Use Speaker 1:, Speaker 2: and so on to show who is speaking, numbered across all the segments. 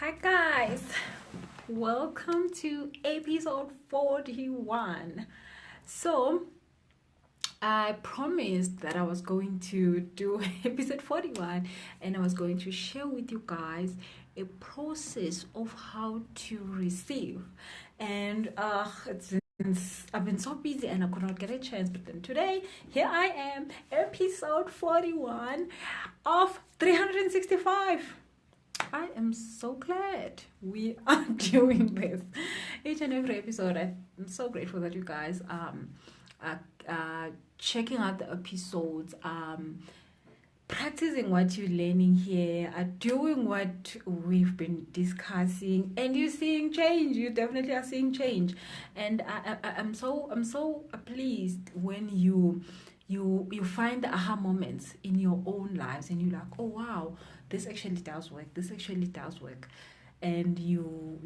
Speaker 1: Hi guys, welcome to episode 41. So, I promised that I was going to do episode 41 and I was going to share with you guys a process of how to receive. And I've been so busy and I could not get a chance, but then today, here I am, episode 41 of 365. I am so glad we are doing this each and every episode. I'm so grateful that you guys are checking out the episodes, practicing what you're learning here, are doing what we've been discussing, and you're seeing change. You definitely are seeing change, and I'm so pleased when you find the aha moments in your own lives, and you're like, oh wow, this actually does work. And you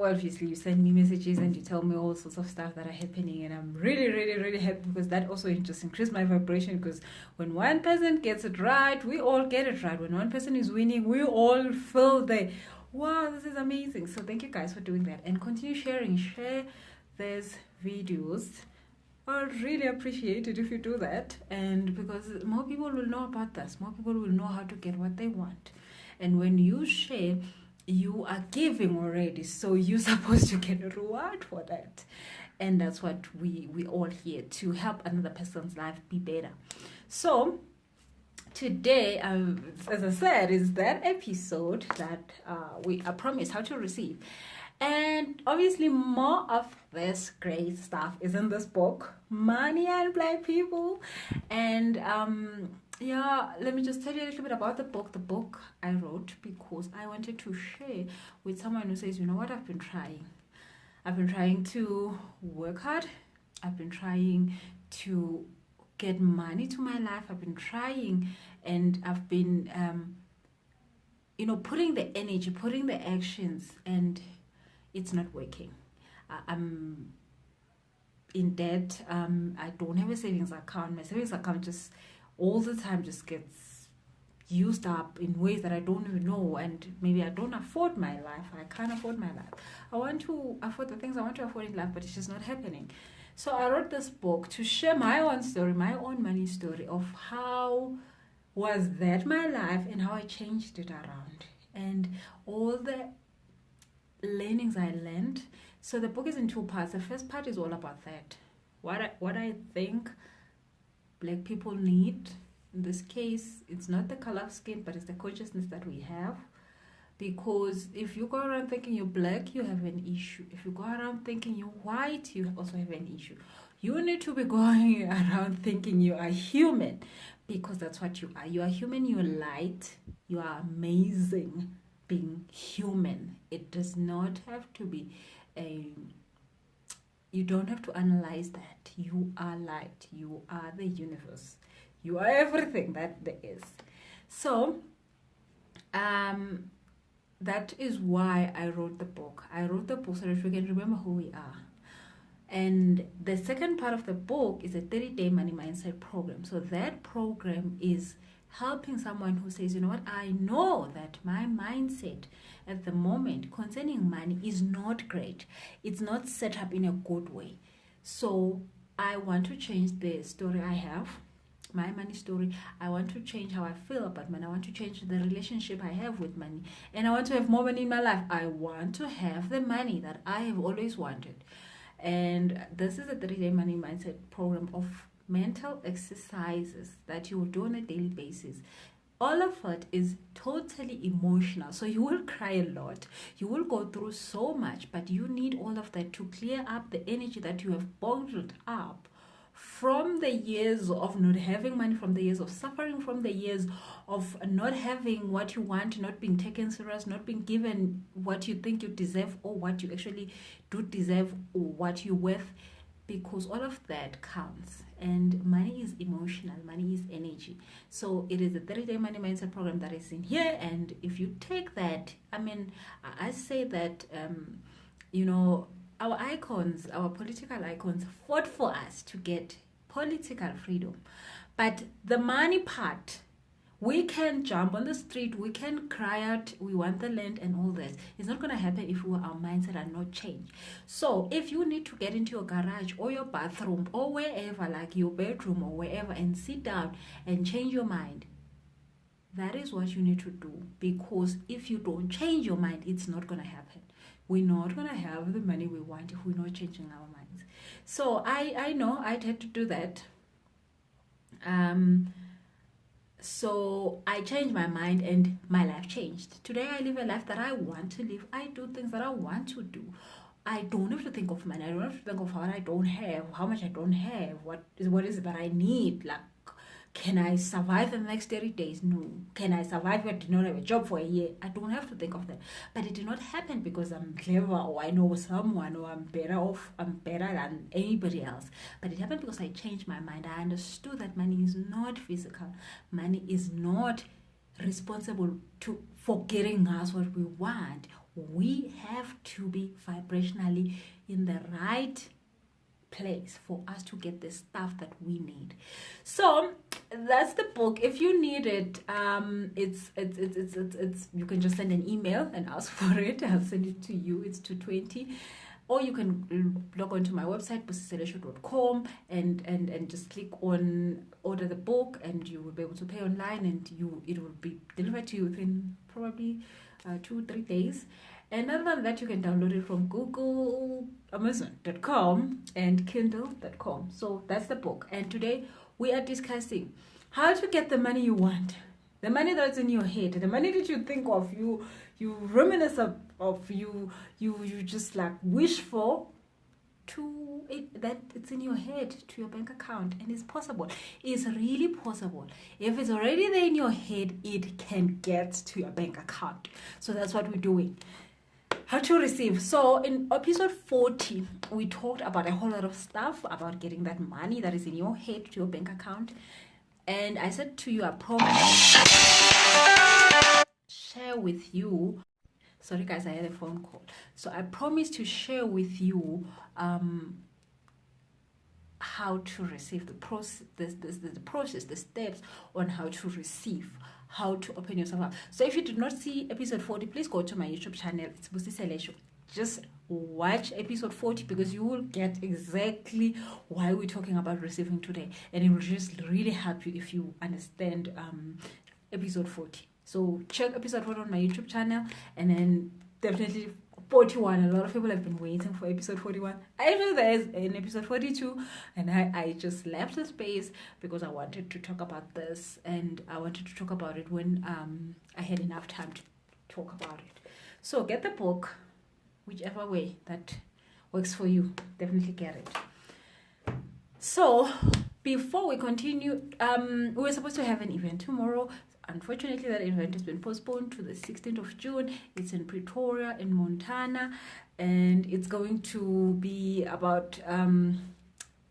Speaker 1: obviously, you send me messages and you tell me all sorts of stuff that are happening, and I'm really happy, because that also just increased my vibration. Because when one person gets it right, we all get it right. When one person is winning, we all feel the wow, this is amazing. So thank you guys for doing that, and continue sharing. Share these videos. I'd really appreciate it if you do that, and because more people will know about this, more people will know how to get what they want. And when you share, you are giving already, so you're supposed to get a reward for that. And that's what we all here to help another person's life be better. So today, as I said, is that episode that I promised how to receive. And obviously more of this great stuff is in this book, Money and Black People. And let me just tell you a little bit about the book. The book I wrote because I wanted to share with someone who says, you know what, I've been trying to work hard. I've been trying to get money to my life. I've been trying, and I've been putting the energy, putting the actions, and it's not working. I'm in debt. I don't have a savings account. My savings account just all the time just gets used up in ways that I don't even know, and maybe I don't afford my life. I can't afford my life. I want to afford the things I want to afford in life, but it's just not happening. So I wrote this book to share my own story, my own money story, of how was that my life and how I changed it around, and all the learnings I learned. So the book is in two parts. The first part is all about that, what I think Black people need. In this case, it's not the color of skin, but it's the consciousness that we have. Because if you go around thinking you're black, you have an issue. If you go around thinking you're white, you also have an issue. You need to be going around thinking you are human, because that's what you are. You are human, you're light, you are amazing being human. It does not have to be you don't have to analyze that. You are light, you are the universe, you are everything that there is. So that is why I wrote the book. I wrote the book so that we can remember who we are. And the second part of the book is a 30-day money mindset program. So that program is helping someone who says, you know what, I know that my mindset at the moment concerning money is not great. It's not set up in a good way. So I want to change the story I have, my money story. I want to change how I feel about money. I want to change the relationship I have with money. And I want to have more money in my life. I want to have the money that I have always wanted. And this is a 30-day money mindset program of mental exercises that you will do on a daily basis. All of it is totally emotional. So you will cry a lot. You will go through so much, but you need all of that to clear up the energy that you have bottled up from the years of not having money, from the years of suffering, from the years of not having what you want, not being taken serious, not being given what you think you deserve, or what you actually do deserve, or what you're worth, because all of that counts. And money is emotional, money is energy. So it is a 30-day money mindset program that is in here. And if you take that, I say that our icons, our political icons, fought for us to get political freedom. But the money part We can jump on the street, we can cry out, we want the land and all that. It's not going to happen if our mindset are not changed. So if you need to get into your garage or your bathroom or wherever, like your bedroom or wherever, and sit down and change your mind, that is what you need to do. Because if you don't change your mind, it's not going to happen. We're not going to have the money we want if we're not changing our minds. So I know I had to do that. So I changed my mind and my life changed. Today I live a life that I want to live. I do things that I want to do. I don't have to think of money. I don't have to think of what I don't have, how much I don't have, what is it that I need. Like, can I survive the next 30 days? No. Can I survive if I did not have a job for a year? I don't have to think of that. But it did not happen because I'm clever or I know someone or I'm better than anybody else. But it happened because I changed my mind. I understood that money is not physical. Money is not responsible for getting us what we want. We have to be vibrationally in the right place for us to get the stuff that we need. So that's the book. If you need it, it's you can just send an email and ask for it. I'll send it to you. It's 220. Or you can log on to my website, busiselesho.com, and just click on order the book, and you will be able to pay online, and it will be delivered to you within probably 2-3 days. And other than that, you can download it from Google, Amazon.com, and Kindle.com. So that's the book. And today we are discussing how to get the money you want, the money that's in your head, the money that you think of, you reminisce of, you just like wish for, to it, that it's in your head, to your bank account. And it's possible. It's really possible. If it's already there in your head, it can get to your bank account. So that's what we're doing. How to receive. So in episode 40, we talked about a whole lot of stuff about getting that money that is in your head to your bank account. And I said to you, I promise share with you. Sorry guys, I had a phone call. So I promise to share with you how to receive, the process, the steps on how to receive, how to open yourself up. So if you did not see episode 40, please go to my YouTube channel. It's Busi Selesho. Just watch episode 40 because you will get exactly why we're talking about receiving today, and it will just really help you if you understand episode 40. So check episode 40 on my YouTube channel, and then definitely 41. A lot of people have been waiting for episode 41. I know there's an episode 42, and I just left the space because I wanted to talk about this, and I wanted to talk about it when I had enough time to talk about it. So get the book, whichever way that works for you. Definitely get it. So before we continue, we were supposed to have an event tomorrow. Unfortunately, that event has been postponed to the 16th of June. It's in Pretoria, in Montana, and it's going to be about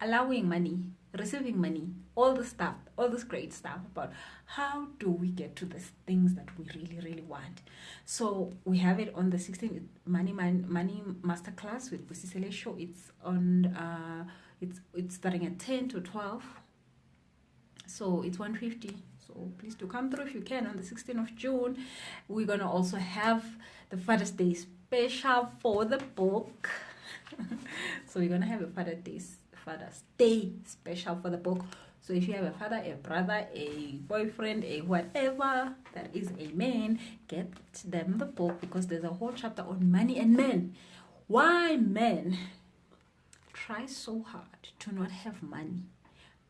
Speaker 1: allowing money, receiving money, all the stuff, all this great stuff about how do we get to the things that we really, really want. So we have it on the 16th, Money Masterclass with Busi Selesho. It's on, it's starting at 10 to 12. So it's 150. So please do come through if you can on the 16th of June. We're going to also have the Father's Day special for the book. So we're going to have a Father's Day special for the book. So if you have a father, a brother, a boyfriend, a whatever that is a man, get them the book, because there's a whole chapter on money and men. Why men try so hard to not have money?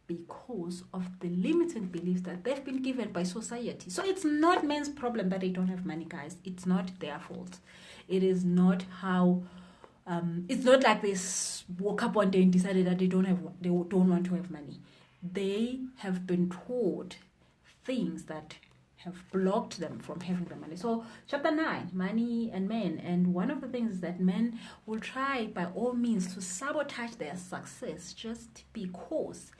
Speaker 1: Because of the limiting beliefs that they've been given by society. So it's not men's problem that they don't have money, guys. It's not their fault. It is not how. It's not like they woke up one day and decided that they don't want to have money. They have been taught things that have blocked them from having the money. So chapter 9, money and men. And one of the things is that men will try by all means to sabotage their success just because.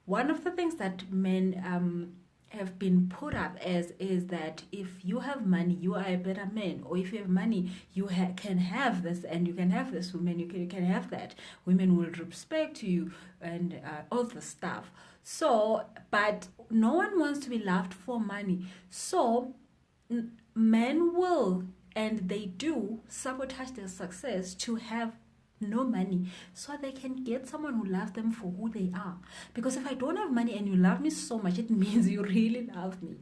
Speaker 1: One of the things that men have been put up as is that if you have money, you are a better man. Or if you have money, you can have this and you can have this. Women, you can have that. Women will respect you and all the stuff. So, but no one wants to be loved for money. So, men will, and they do, sabotage their success to have no money so they can get someone who loves them for who they are. Because if I don't have money and you love me so much, it means you really love me.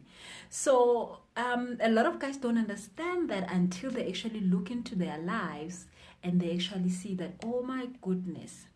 Speaker 1: So a lot of guys don't understand that until they actually look into their lives and they actually see that, oh my goodness,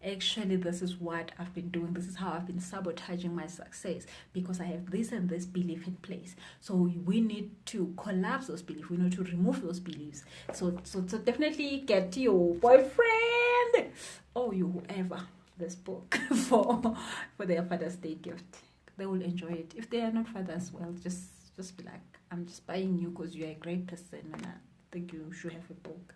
Speaker 1: actually this is what I've been doing, this is how I've been sabotaging my success, because I have this and this belief in place. So we need to collapse those beliefs, we need to remove those beliefs. So definitely get your boyfriend or you whoever this book for their Father's Day gift. They will enjoy it. If they are not fathers, well, just be like, I'm just buying you because you're a great person and I think you should have a book.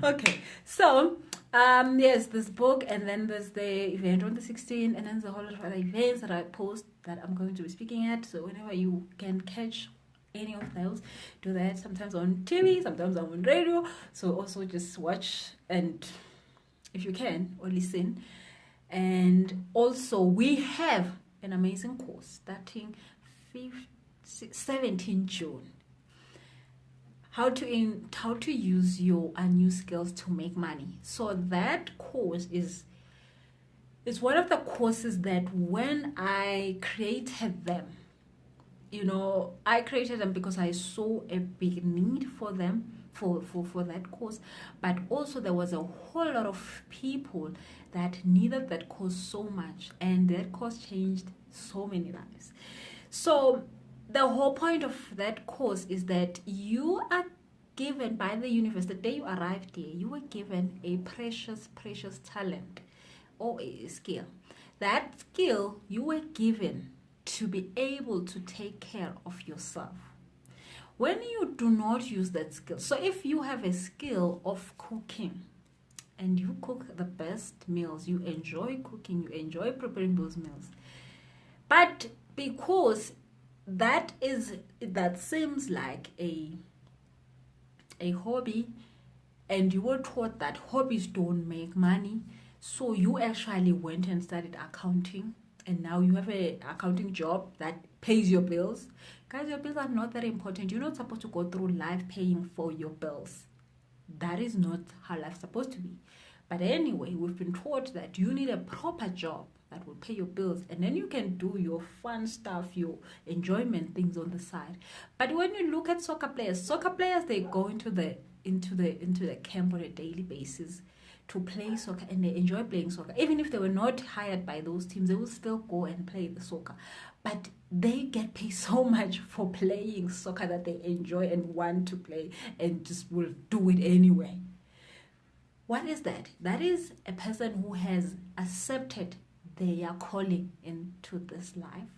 Speaker 1: Okay, so yes, this book, and then there's the event on the 16th, and then there's a whole lot of other events that I post that I'm going to be speaking at. So whenever you can catch any of those, do that. Sometimes on TV, sometimes I'm on radio. So also just watch, and if you can, or listen. And also we have an amazing course starting 17 June. How to use your unused skills to make money. So that course is one of the courses that when I created them, I created them because I saw a big need for them, for that course. But also there was a whole lot of people that needed that course so much, and that course changed so many lives. So the whole point of that course is that you are given by the universe, the day you arrived here, you were given a precious talent or a skill. That skill you were given to be able to take care of yourself. When you do not use that skill, so if you have a skill of cooking and you cook the best meals, you enjoy cooking, you enjoy preparing those meals, but because that seems like a hobby, and you were taught that hobbies don't make money, so you actually went and studied accounting, and now you have an accounting job that pays your bills. Guys, your bills are not that important. You're not supposed to go through life paying for your bills. That is not how life's supposed to be. But anyway, we've been taught that you need a proper job that will pay your bills, and then you can do your fun stuff, your enjoyment things on the side. But when you look at soccer players, they go into the camp on a daily basis to play soccer, and they enjoy playing soccer. Even if they were not hired by those teams, they will still go and play the soccer. But they get paid so much for playing soccer that they enjoy and want to play and just will do it anyway. What is that? That is a person who has accepted their calling into this life.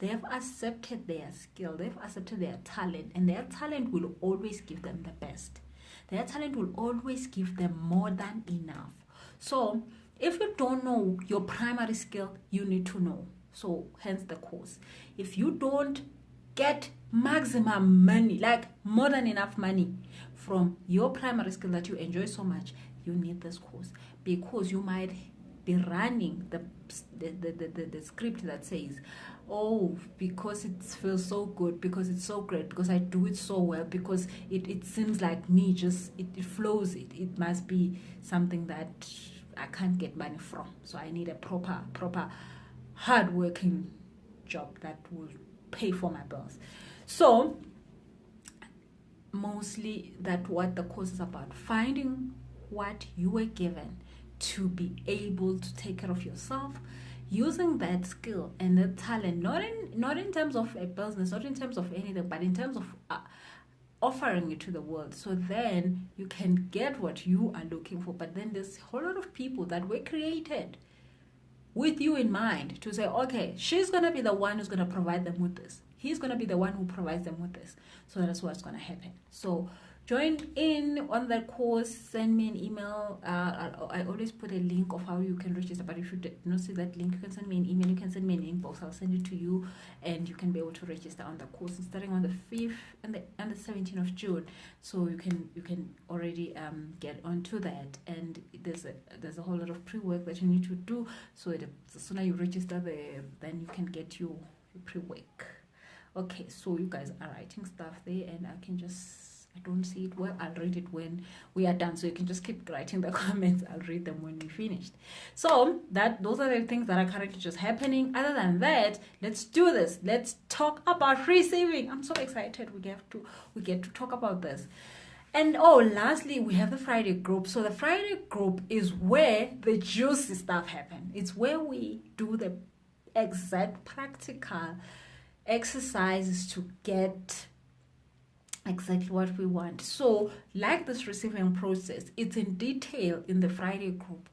Speaker 1: They have accepted their skill, they've accepted their talent, and their talent will always give them the best. Their talent will always give them more than enough. So if you don't know your primary skill, you need to know. So hence the course. If you don't get maximum money, like more than enough money from your primary skill that you enjoy so much, you need this course, because you might be running the script that says, oh, because it feels so good, because it's so great, because I do it so well, because it seems like me, just it flows, it must be something that I can't get money from, so I need a proper hard-working job that will pay for my bills. So mostly that what the course is about, finding what you were given to be able to take care of yourself, using that skill and that talent, not in terms of a business, not in terms of anything, but in terms of offering it to the world, so then you can get what you are looking for. But then there's a whole lot of people that were created with you in mind to say, okay, she's going to be the one who's going to provide them with this, he's going to be the one who provides them with this, so that's what's going to happen. So join in on that course. Send me an email. I always put a link of how you can register, but if you did not see that link, you can send me an email, you can send me an inbox, I'll send it to you, and you can be able to register on the course. It's starting on the 5th and the 17th of June, so you can already get onto that. And there's a whole lot of pre-work that you need to do, so the sooner you register then you can get your pre-work. Okay, so you guys are writing stuff there, and I don't see it well. I'll read it when we are done. So you can just keep writing the comments. I'll read them when we finished. So those are the things that are currently just happening. Other than that, let's do this. Let's talk about receiving. I'm so excited we get to talk about this. And lastly, we have the Friday group. So the Friday group is where the juicy stuff happens. It's where we do the exact practical exercises to get exactly what we want. So like this receiving process, it's in detail in the Friday group.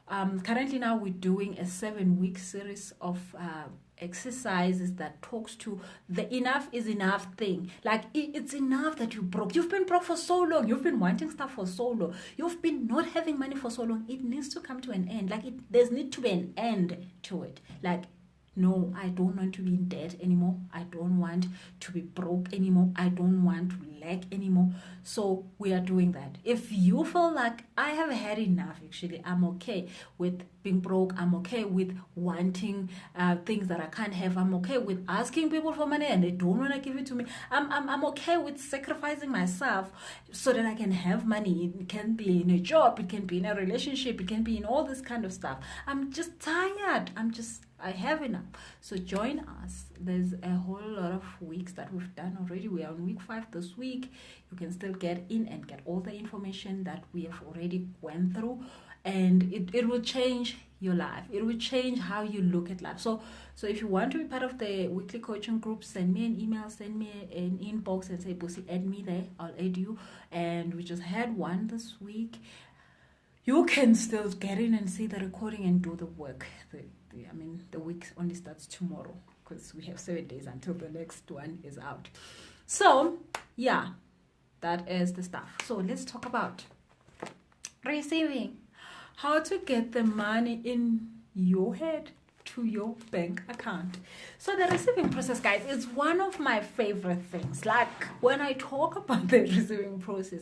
Speaker 1: Currently now we're doing a 7-week series of exercises that talks to the enough is enough thing. Like it's enough that you broke. You've been broke for so long. You've been wanting stuff for so long. You've been not having money for so long. It needs to come to an end. Like there's need to be an end to it. Like, no, I don't want to be in debt anymore. I don't want to be broke anymore. I don't want to lack anymore. So we are doing that. If you feel like I have had enough, actually, I'm okay with being broke. I'm okay with wanting things that I can't have. I'm okay with asking people for money and they don't want to give it to me. I'm okay with sacrificing myself so that I can have money. It can be in a job. It can be in a relationship. It can be in all this kind of stuff. I'm just tired. I have enough. So join us. There's a whole lot of weeks that we've done already. We are on week 5 this week. You can still get in and get all the information that we have already went through, and it will change your life. It will change how you look at life. So if you want to be part of the weekly coaching group, send me an email, send me an inbox and say, Busi, add me there. I'll add you. And we just had one this week. You can still get in and see the recording and do the work. The week only starts tomorrow because we have 7 days until the next one is out. So, yeah, that is the stuff. So let's talk about receiving. How to get the money in your head to your bank account. So the receiving process, guys, is one of my favorite things. Like when I talk about the receiving process,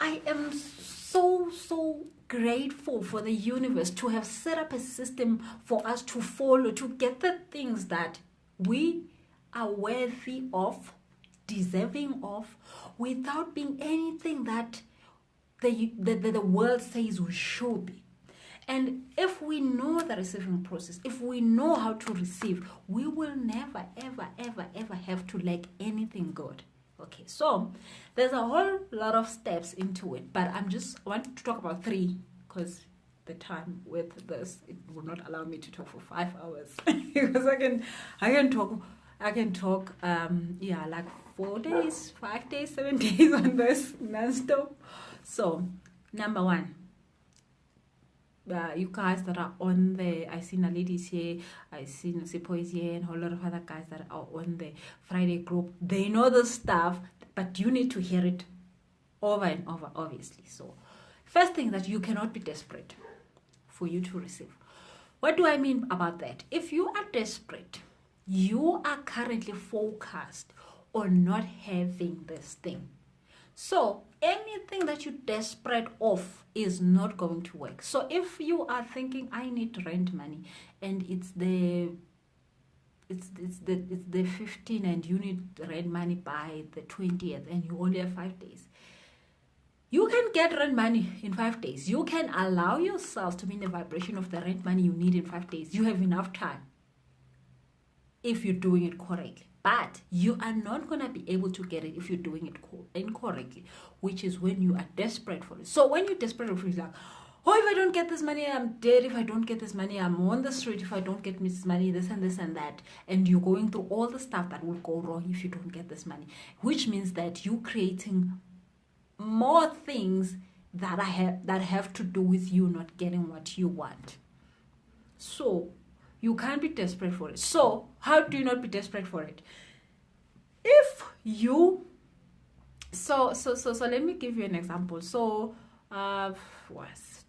Speaker 1: I am so grateful for the universe to have set up a system for us to follow, to get the things that we are worthy of, deserving of, without being anything that the world says we should be. And if we know the receiving process, if we know how to receive, we will never, ever have to lack anything good. Okay, so there's a whole lot of steps into it, but I want to talk about 3 because the time with this, it will not allow me to talk for 5 hours because I can talk like 4 days, 5 days, 7 days on this non-stop. So number 1, you guys that are on the, I see ladies here, I see Nosipo is here, and a whole lot of other guys that are on the Friday group, they know the stuff, but you need to hear it over and over, obviously. So first thing, that you cannot be desperate for you to receive. What do I mean about that? If you are desperate, you are currently focused on not having this thing. So anything that you're desperate of is not going to work. So if you are thinking, I need rent money, and it's the 15th and you need rent money by the 20th and you only have 5 days, you can get rent money in 5 days. You can allow yourself to be in the vibration of the rent money you need in 5 days. You have enough time if you're doing it correctly. But you are not going to be able to get it if you're doing it incorrectly, which is when you are desperate for it. So when you're desperate for it, it's like, oh, if I don't get this money, I'm dead. If I don't get this money, I'm on the street. If I don't get this money, this and this and that. And you're going through all the stuff that will go wrong if you don't get this money, which means that you're creating more things that have to do with you not getting what you want. So you can't be desperate for it. So So let me give you an example. So was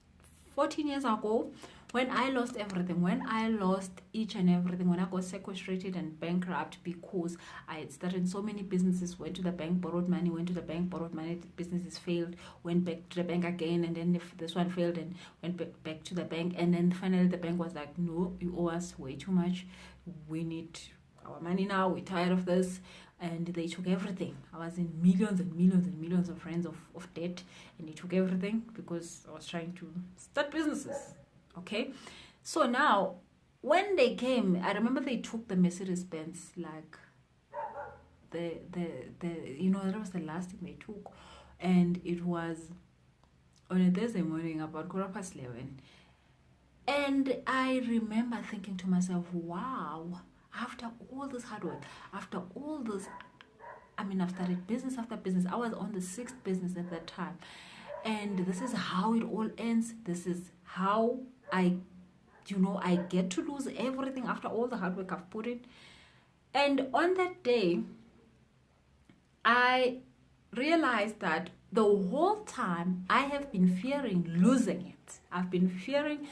Speaker 1: 14 years ago, when I lost everything, when I lost each and everything, when I got sequestrated and bankrupt because I had started so many businesses, went to the bank, borrowed money, went to the bank, borrowed money, businesses failed, went back to the bank again, and then if this one failed and went back to the bank, and then finally the bank was like, no, you owe us way too much, we need our money now, we're tired of this. And they took everything. I was in millions and millions and millions of rands of debt, and they took everything because I was trying to start businesses. Okay, so now when they came, I remember they took the Mercedes Benz, like the that was the last thing they took, and it was on a Thursday morning about 11:15, and I remember thinking to myself, wow, after all this hard work, after all this, I've started business after business. I was on the 6th business at that time, and this is how it all ends. This is how I get to lose everything after all the hard work I've put in. And on that day, I realized that the whole time I have been fearing losing it. I've been fearing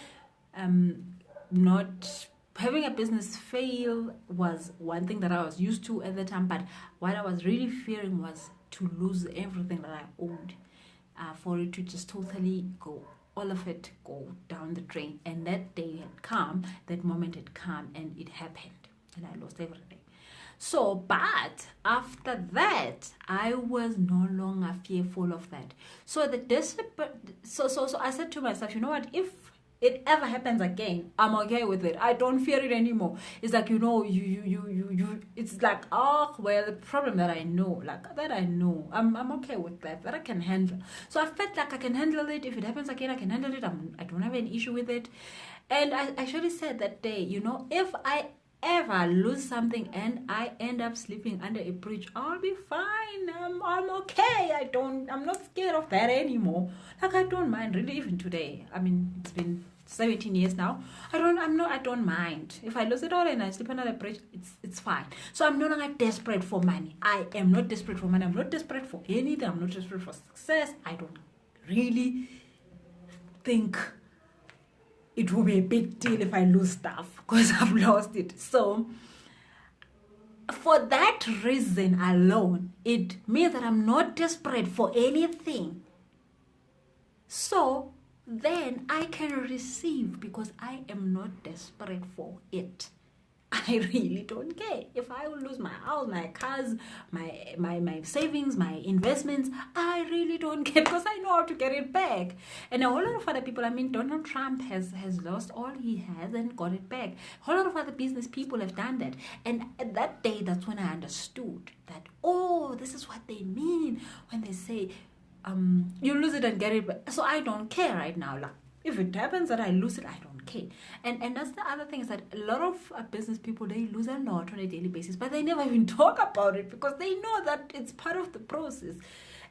Speaker 1: not having a business fail was one thing that I was used to at the time, but what I was really fearing was to lose everything that I owned, for it to just totally go, all of it go down the drain. And that day had come, that moment had come, and it happened, and I lost everything. So, but after that, I was no longer fearful of that. So so I said to myself, you know what, if it ever happens again, I'm okay with it. I don't fear it anymore. It's like, it's like, oh, well, the problem that I know, I'm okay with that I can handle. So I felt like I can handle it. If it happens again, I can handle it. I don't have an issue with it. And I actually said that day, if I ever lose something and I end up sleeping under a bridge, I'll be fine. I'm okay. I'm not scared of that anymore. Like, I don't mind really, even today. It's been 17 years now. I don't mind. If I lose it all and I sleep under a bridge, it's fine. So I'm no longer desperate for money. I am not desperate for money. I'm not desperate for anything. I'm not desperate for success. I don't really think it will be a big deal if I lose stuff because I've lost it. So for that reason alone, it means that I'm not desperate for anything. So then I can receive because I am not desperate for it. I really don't care. If I will lose my house, my cars, my savings, my investments, I really don't care because I know how to get it back. And a whole lot of other people, Donald Trump has lost all he has and got it back. A whole lot of other business people have done that. And at that day, that's when I understood that, oh, this is what they mean when they say, you lose it and get it back. So I don't care right now. Like, if it happens that I lose it, I don't care. And that's the other thing, is that a lot of business people, they lose a lot on a daily basis, but they never even talk about it because they know that it's part of the process.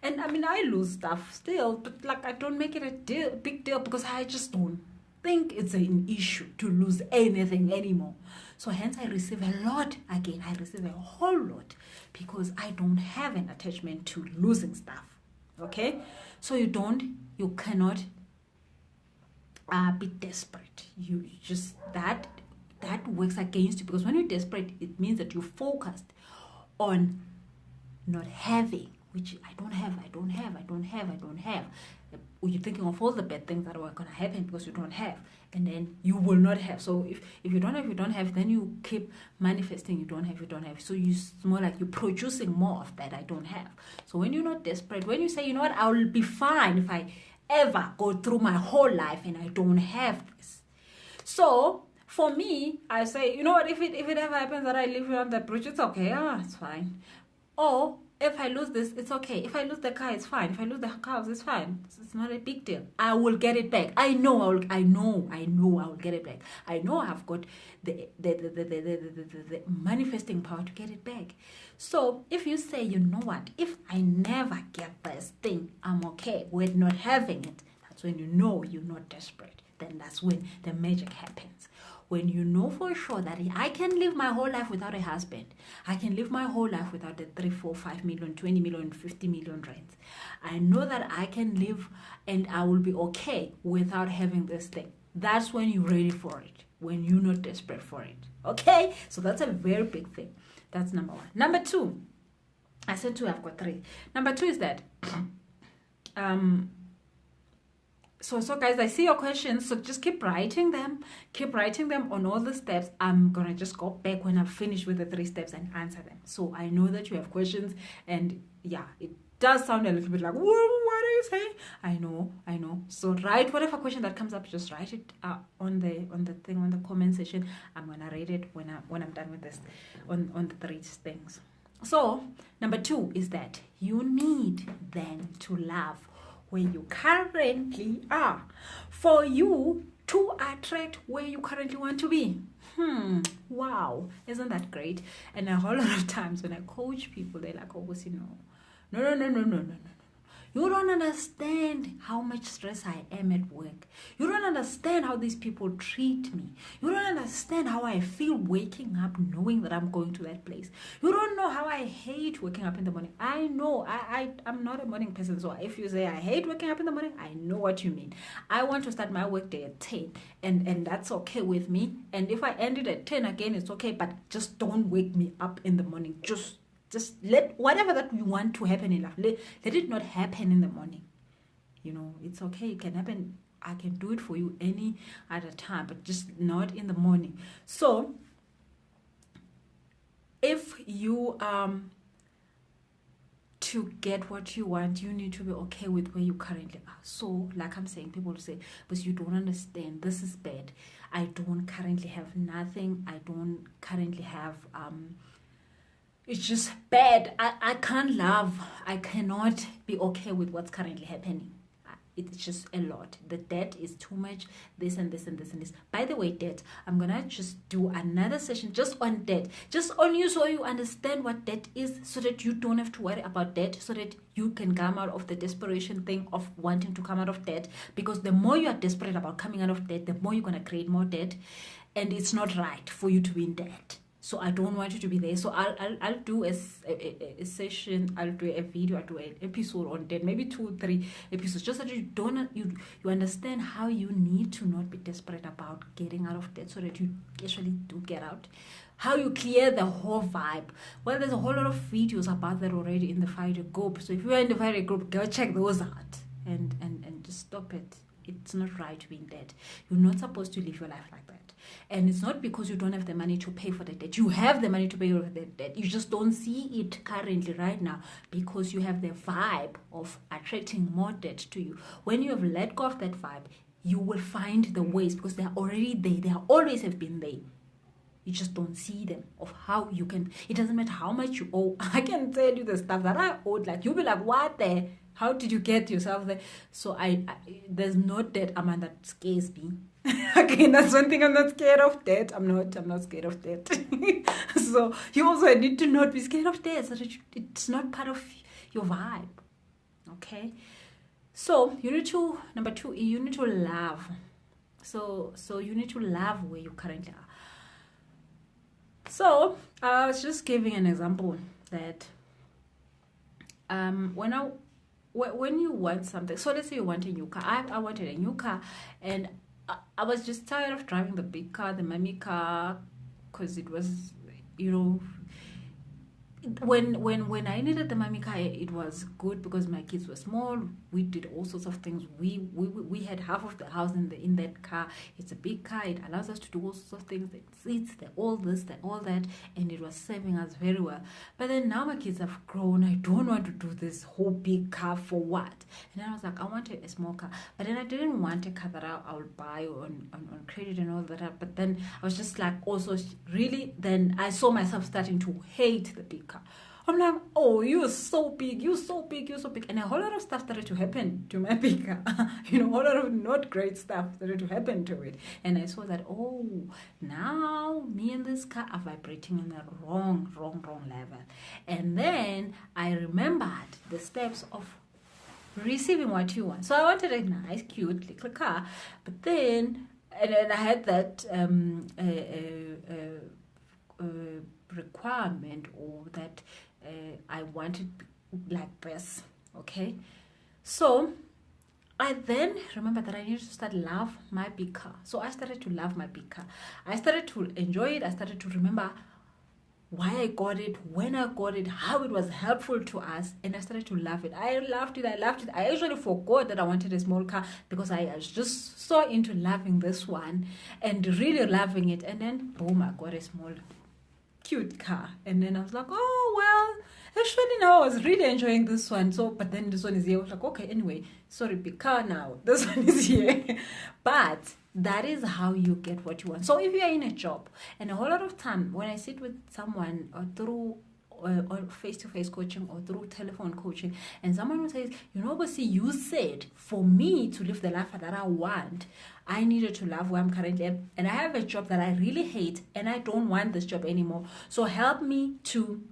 Speaker 1: And I lose stuff still, but like, I don't make it a big deal because I just don't think it's an issue to lose anything anymore. So hence I receive a lot. Again, I receive a whole lot because I don't have an attachment to losing stuff. Okay? So you cannot be desperate. You just, that works against you, because when you're desperate, it means that you're focused on not having, which I don't have. You're thinking of all the bad things that are going to happen because you don't have, and then you will not have. So if you don't have, then you keep manifesting you don't have. So it's more like you're producing more of that I don't have. So when you're not desperate, when you say, you know what, I will be fine if I ever go through my whole life and I don't have this. So for me, I say, you know what, if it ever happens that I live on the bridge, it's okay. It's fine. Or if I lose this, it's okay. If I lose the car, it's fine. If I lose the house, it's fine. It's not a big deal. I will get it back. I know I will get it back. I know I've got the manifesting power to get it back. So if you say, you know what, if I never get this thing, I'm okay with not having it, that's when you know you're not desperate. Then that's when the magic happens. when you know for sure that I can live my whole life without a husband, I can live my whole life without the 3, 4, 5 million, 20 million, 50 million rents. I know that I can live and I will be okay without having this thing. That's when you're ready for it, when you're not desperate for it. Okay? So that's a very big thing. That's number one. Number two, I said two, I've got three. Number two is that, so guys, I see your questions, so just keep writing them on all the steps. I'm gonna just go back when I've finished with the 3 steps and answer them. So I know that you have questions, and yeah, it does sound a little bit like, what are you saying? I know. So write whatever question that comes up, just write it on the thing, on the comment section. I'm gonna read it when I'm done with this, on the 3 things. So number 2 is that you need then to love where you currently are for you to attract where you currently want to be. Wow, isn't that great? And a whole lot of times when I coach people, they're like, oh, Busi, no. You don't understand how much stress I am at work. You don't understand how these people treat me. You don't understand how I feel waking up knowing that I'm going to that place. You don't know how I hate waking up in the morning. I know. I'm not a morning person. So if you say I hate waking up in the morning, I know what you mean. I want to start my work day at 10. And that's okay with me. And if I end it at 10 again, it's okay. But just don't wake me up in the morning. Just let whatever that you want to happen in life, let it not happen in the morning. It's okay. It can happen. I can do it for you any other time, but just not in the morning. So if you to get what you want, you need to be okay with where you currently are. So like I'm saying, people say, but you don't understand, this is bad. I don't currently have nothing. I don't currently have it's just bad. I can't love. I cannot be okay with what's currently happening. It's just a lot. The debt is too much. This and this and this and this. By the way, debt, I'm going to just do another session just on debt. Just on you, so you understand what debt is, so that you don't have to worry about debt, so that you can come out of the desperation thing of wanting to come out of debt. Because the more you are desperate about coming out of debt, the more you're going to create more debt. And it's not right for you to be in debt. So I don't want you to be there. So I'll do a session. I'll do a video. I'll do an episode on debt, maybe 2 or 3 episodes, just so that you understand how you need to not be desperate about getting out of debt, so that you actually do get out. How you clear the whole vibe. Well, there's a whole lot of videos about that already in the Friday group. So if you are in the Friday group, go check those out and just stop it. It's not right to be in debt. You're not supposed to live your life like that. And it's not because you don't have the money to pay for the debt. You have the money to pay for the debt. You just don't see it currently right now because you have the vibe of attracting more debt to you. When you have let go of that vibe, you will find the ways, because they are already there. They always have been there. You just don't see them, of how you can. It doesn't matter how much you owe. I can tell you the stuff that I owed. Like, you'll be like, what the? How did you get yourself there? So I there's no debt amount that scares me. Again, that's one thing. I'm not scared of debt. I'm not scared of debt. So you also need to not be scared of debt, so that it's not part of your vibe. Okay. So you need to, number 2, you need to love. So you need to love where you currently are. So I was just giving an example that when you want something, so let's say you want a new car. I wanted a new car, and I was just tired of driving the big car, the mommy car, because it was, when I needed the mommy car, it was good because my kids were small. We did all sorts of things. We had half of the house in that car. It's a big car. It allows us to do all sorts of things. The seats, all this, all that, and it was serving us very well. But then now my kids have grown. I don't want to do this whole big car for what? And then I was like, I wanted a small car. But then I didn't want a car that I would buy on credit and all that. But then I was just like, also really, then I saw myself starting to hate the big car. I'm like, oh, you're so big. And a whole lot of stuff started to happen to my big car. A whole lot of not great stuff started to happen to it. And I saw that, oh, now me and this car are vibrating on the wrong level. And then I remembered the steps of receiving what you want. So I wanted a nice, cute little car. But then and I had that requirement, or that I wanted like this. Okay, so I then remember that I needed to start love my big car. So I started to love my big car. I started to enjoy it. I started to remember why I got it, when I got it, how it was helpful to us, and I started to love it. I loved it. I actually forgot that I wanted a small car because I was just so into loving this one and really loving it. And then boom, I got a small cute car. And then I was like, oh well, actually now I was really enjoying this one. So but then this one is here. I was like, okay, anyway, sorry, big car now. This one is here. But that is how you get what you want. So if you are in a job, and a whole lot of time when I sit with someone or through or face-to-face coaching or through telephone coaching, and someone will say, Busi, you said for me to live the life that I want, I needed to love where I'm currently at, and I have a job that I really hate and I don't want this job anymore, so help me to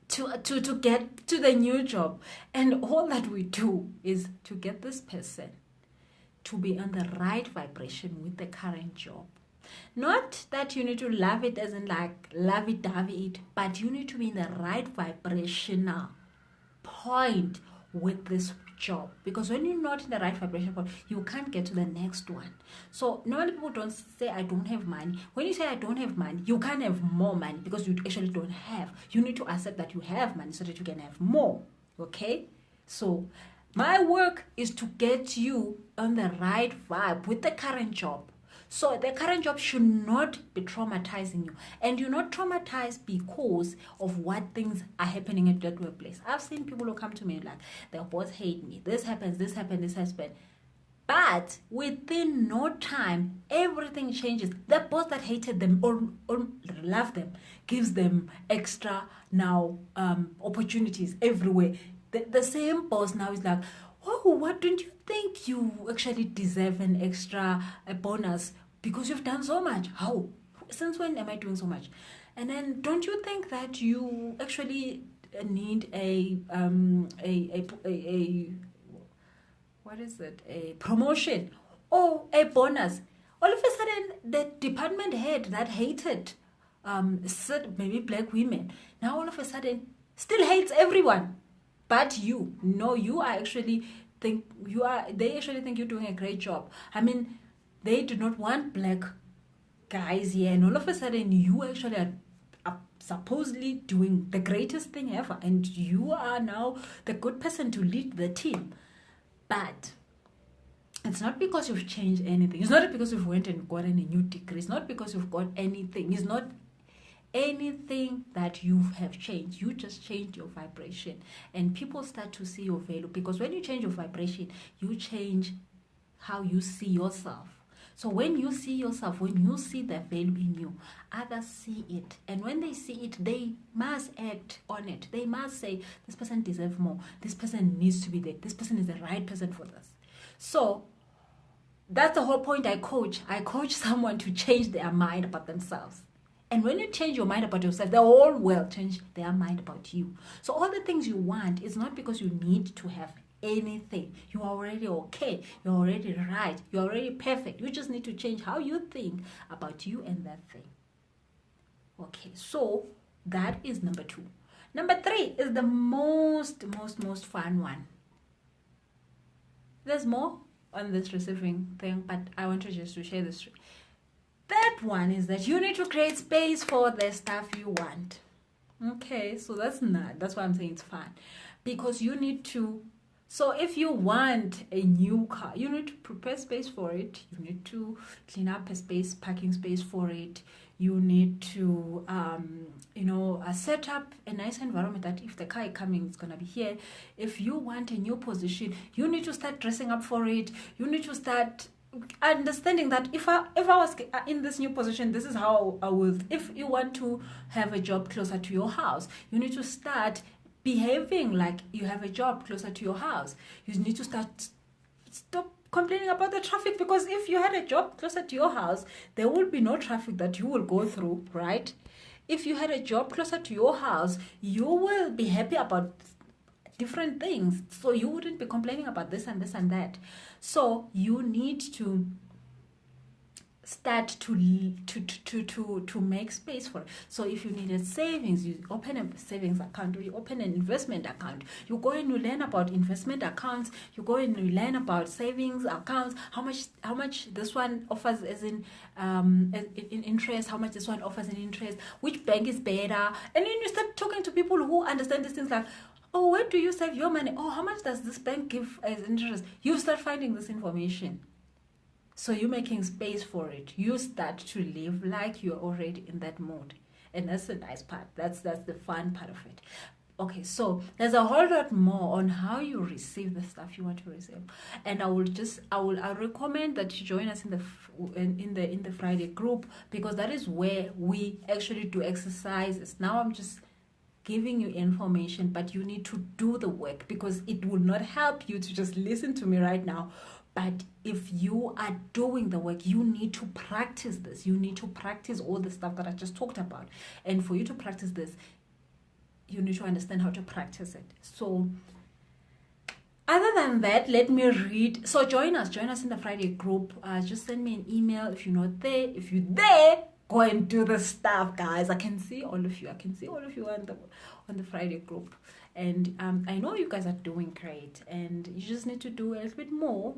Speaker 1: get to the new job. And all that we do is to get this person to be on the right vibration with the current job. Not that you need to love it as in like lovey-dovey it, but you need to be in the right vibrational point with this job. Because when you're not in the right vibration point, you can't get to the next one. So normally people don't say I don't have money. When you say I don't have money, you can't have more money because you actually don't have. You need to accept that you have money so that you can have more. Okay? So my work is to get you on the right vibe with the current job. So the current job should not be traumatizing you. And you're not traumatized because of what things are happening at that workplace. I've seen people who come to me like, their boss hate me. This happens, this happened, this happened. But within no time, everything changes. The boss that hated them or loved them gives them extra now opportunities everywhere. The same boss now is like, oh, what don't you think you actually deserve an extra bonus because you've done so much? How? Since when am I doing so much? And then don't you think that you actually need a what is it? A promotion or a bonus? All of a sudden, the department head that hated maybe black women, now all of a sudden still hates everyone. But you are actually they actually think you're doing a great job. I mean, they do not want black guys here, and all of a sudden you actually are supposedly doing the greatest thing ever, and you are now the good person to lead the team. But it's not because you've changed anything. It's not because you've went and gotten a new degree. It's not because you've got anything. It's not anything that you have changed. You just changed your vibration, and people start to see your value, because when you change your vibration, you change how you see yourself. So when you see yourself, when you see the value in you, others see it, and when they see it, they must act on it. They must say, this person deserves more, this person needs to be there, this person is the right person for this. So that's the whole point. I coach someone to change their mind about themselves. And when you change your mind about yourself, the whole world change their mind about you. So all the things you want is not because you need to have anything. You are already okay. You're already right. You're already perfect. You just need to change how you think about you and that thing. Okay, so that is number 2. Number 3 is the most fun one. There's more on this receiving thing, but I wanted just to share this. That one is that you need to create space for the stuff you want. Okay, so that's why I'm saying it's fun. Because you need to, so if you want a new car, you need to prepare space for it. You need to clean up parking space for it. You need to, set up a nice environment that if the car is coming, it's going to be here. If you want a new position, you need to start dressing up for it. You need to start understanding that if I was in this new position, this is how I would. If you want to have a job closer to your house, you need to start behaving like you have a job closer to your house. You need to stop complaining about the traffic, because if you had a job closer to your house, there will be no traffic that you will go through, right? If you had a job closer to your house, you will be happy about different things, so you wouldn't be complaining about this and this and that. So you need to start to make space for it. So if you needed savings, you open a savings account, or you open an investment account. You go and you learn about investment accounts. You go and you learn about savings accounts. How much this one offers as in interest. How much this one offers in interest. Which bank is better? And then you start talking to people who understand these things, like, oh, where do you save your money? Oh, how much does this bank give as interest? You start finding this information. So you're making space for it. You start to live like you're already in that mode. And that's the nice part. That's the fun part of it. Okay, so there's a whole lot more on how you receive the stuff you want to receive. And I recommend that you join us in the Friday group, because that is where we actually do exercises. Now I'm just giving you information, but you need to do the work, because it will not help you to just listen to me right now. But if you are doing the work, you need to practice this. You need to practice all the stuff that I just talked about. And for you to practice this, you need to understand how to practice it. So other than that, let me read. So join us in the Friday group. Just send me an email if you're not there. If you're there, go and do the stuff, guys. I can see all of you. I can see all of you on the Friday group. And I know you guys are doing great. And you just need to do a little bit more.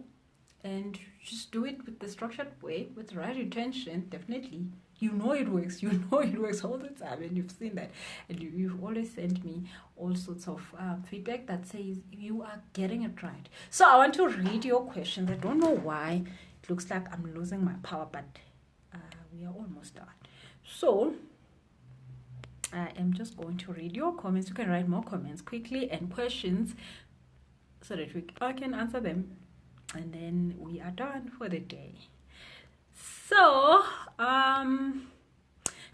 Speaker 1: And just do it with the structured way, with the right intention, definitely. You know it works. You know it works all the time, and you've seen that. And you've always sent me all sorts of feedback that says you are getting it right. So I want to read your questions. I don't know why. It looks like I'm losing my power, but we are almost done. So I am just going to read your comments. You can write more comments quickly and questions so that I can answer them. And then we are done for the day. So,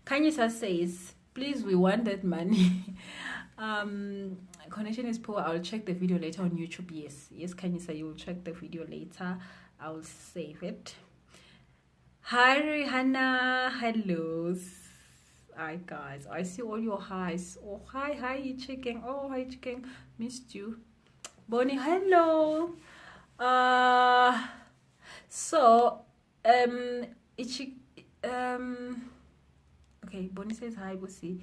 Speaker 1: Kanyisa says, please, we want that money. Connection is poor. I'll check the video later on YouTube. Yes, Kanyisa, you will check the video later. I'll save it. Hi, Rihanna. Hello. Hi, guys. I see all your highs. Oh, hi, chicken. Oh, hi, chicken. Missed you. Bonnie, hello. Okay, Bonnie says hi, Busi.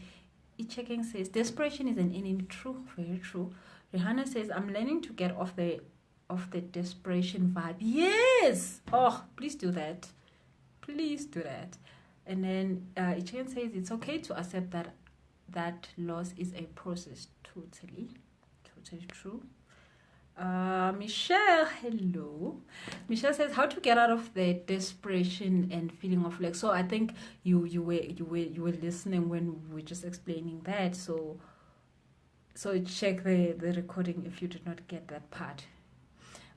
Speaker 1: Checking says desperation is an enemy. True, very true. Rihanna says I'm learning to get off the desperation vibe. Yes. Oh, please do that. Please do that. And then Ichigan says it's okay to accept that loss is a process. Totally true. Michelle, hello. Michelle says how to get out of the desperation and feeling of like. So I think you were listening when we were just explaining that. So check the recording if you did not get that part.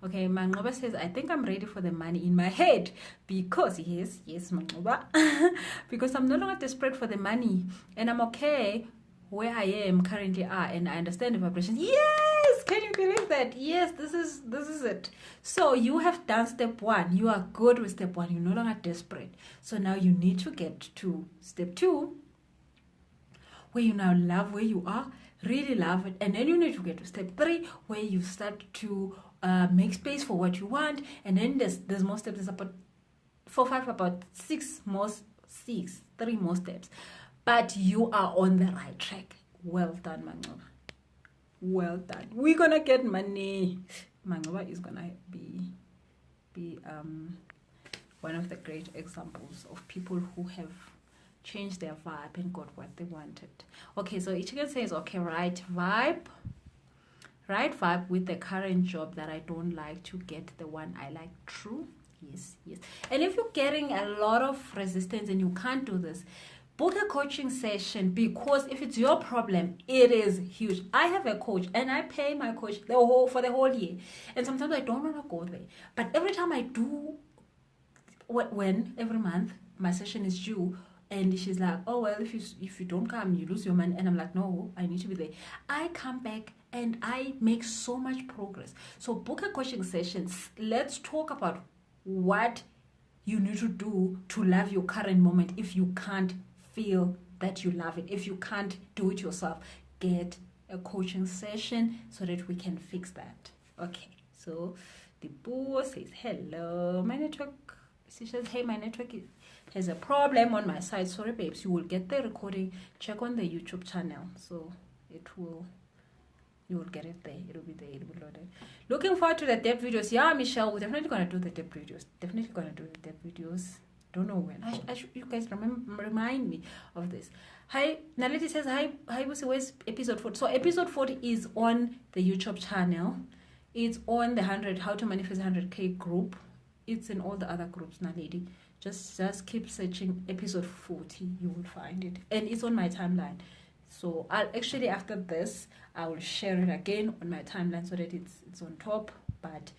Speaker 1: Okay, Mangoba says I think I'm ready for the money in my head because yes, Mangoba, because I'm no longer desperate for the money and I'm okay where I am currently and I understand the vibrations. Yes, can you believe that? Yes, this is it. So you have done step 1. You are good with step 1. You're no longer desperate. So now you need to get to step 2, where you now love where you are, really love it, and then you need to get to step 3, where you start to make space for what you want, and then there's more steps. There's about 4, 5, about 6 more, 3 more steps. But you are on the right track. Well done, Mangoba. Well done. We're gonna get money. Mangoba is gonna be one of the great examples of people who have changed their vibe and got what they wanted. Okay, so Ichigan says, okay, right vibe with the current job that I don't like to get the one I like. True. Yes. And if you're getting a lot of resistance and you can't do this, book a coaching session, because if it's your problem, it is huge. I have a coach and I pay my coach for the whole year. And sometimes I don't want to go there. But every time I do, every month my session is due, and she's like, oh, well, if you don't come, you lose your money. And I'm like, no, I need to be there. I come back and I make so much progress. So book a coaching session. Let's talk about what you need to do to love your current moment if you can't feel that you love it. If you can't do it yourself, get a coaching session so that we can fix that. Okay, so the Boo says hello. My network She says, hey, my network has a problem on my side. Sorry, babes. You will get the recording. Check on the YouTube channel. So it will... You will get it there. It'll be there. It'll be loaded. Looking forward to the depth videos. Yeah, Michelle, we're definitely going to do the depth videos. Definitely going to do the depth videos. Don't know when. You guys remind me of this. Hi, Naledi says, hi, Busi, where's episode 40? So episode 40 is on the YouTube channel. It's on the How to Manifest 100K group. It's in all the other groups, Naledi. Just keep searching episode 40. You will find it. And it's on my timeline. So I'll actually, after this, I will share it again on my timeline so that it's on top, but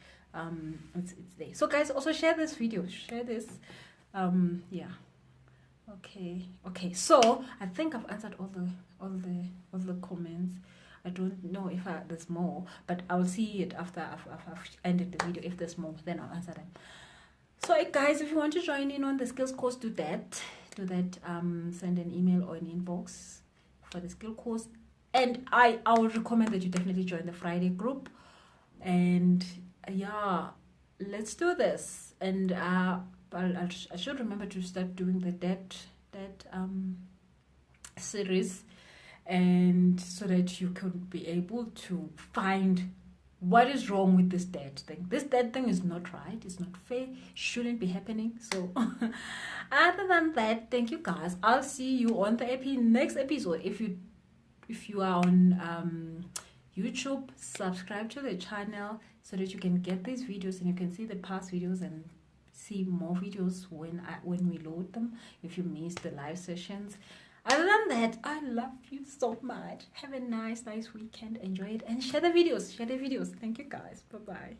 Speaker 1: it's there. So guys, also share this video, share this. Yeah. Okay. So I think I've answered all the comments. I don't know if there's more, but I'll see it after I've ended the video. If there's more, then I'll answer them. So guys, if you want to join in on the skills course, do that. Send an email or an inbox for the skill course, and I would recommend that you definitely join the Friday group. And yeah, let's do this. And I should remember to start doing the debt series, and so that you could be able to find what is wrong with this debt thing. This debt thing is not right. It's not fair. Shouldn't be happening. So other than that, thank you guys. I'll see you on the next episode. If you are on YouTube, subscribe to the channel so that you can get these videos and you can see the past videos and see more videos when we load them, if you missed the live sessions. Other than that, I love you so much. Have a nice weekend. Enjoy it and share the videos. Thank you guys. Bye-bye.